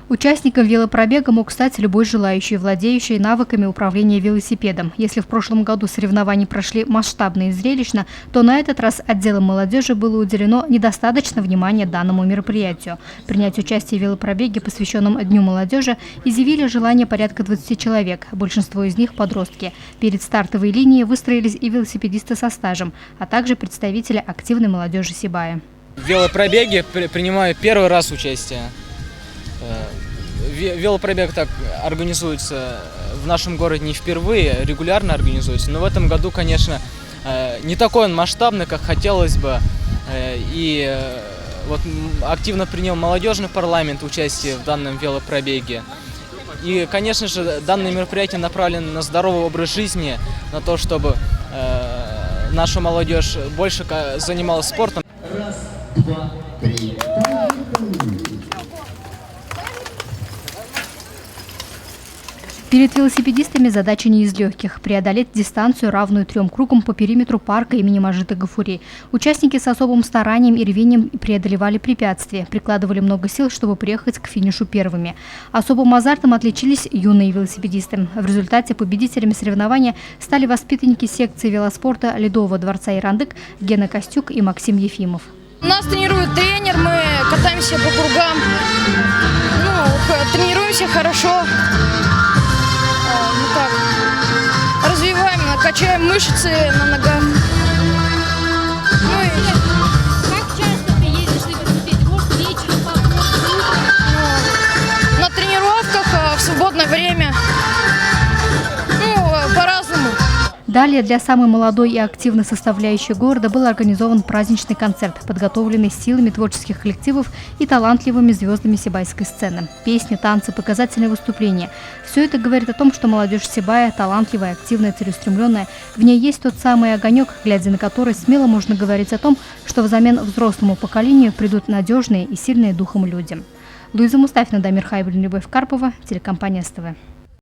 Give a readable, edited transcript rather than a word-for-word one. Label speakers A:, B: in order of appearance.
A: Участником велопробега мог стать любой желающий, владеющий навыками управления велосипедом. Если в прошлом году соревнования прошли масштабно и зрелищно, то на этот раз отделом молодежи было уделено недостаточно внимания данному мероприятию. Принять участие в велопробеге, посвященном Дню молодежи, изъявили желание порядка 20 человек. Большинство из них – подростки. Перед стартовой линией выстроились и велосипедисты со стажем, а также представители активной молодежи Сибая.
B: В велопробеге принимаю первый раз участие. Велопробег так организуется в нашем городе не впервые, регулярно организуется. Но в этом году, конечно, не такой он масштабный, как хотелось бы. И вот активно принял молодежный парламент участие в данном велопробеге. И, конечно же, данное мероприятие направлено на здоровый образ жизни, на то, чтобы наша молодежь больше занималась спортом.
C: Раз, два, три.
A: Перед велосипедистами задача не из легких – преодолеть дистанцию, равную 3 кругам по периметру парка имени Мажита Гафури. Участники с особым старанием и рвением преодолевали препятствия, прикладывали много сил, чтобы приехать к финишу первыми. Особым азартом отличились юные велосипедисты. В результате победителями соревнования стали воспитанники секции велоспорта Ледового дворца Ирандык Гена Костюк и Максим Ефимов.
D: Нас тренирует тренер, мы катаемся по кругам, тренируемся хорошо. Развиваем, качаем мышцы на ногах.
E: Как часто ты ездишь на велосипеде? Может, вечером, по городу?
D: На тренировках, в свободное время. По-разному.
A: Далее для самой молодой и активной составляющей города был организован праздничный концерт, подготовленный силами творческих коллективов и талантливыми звездами сибайской сцены. Песни, танцы, показательные выступления – все это говорит о том, что молодежь Сибая талантливая, активная, целеустремленная. В ней есть тот самый огонек, глядя на который смело можно говорить о том, что взамен взрослому поколению придут надежные и сильные духом люди. Луиза Мустафина, Дамир Хайбулин, Любовь Карпова, телекомпания СТВ.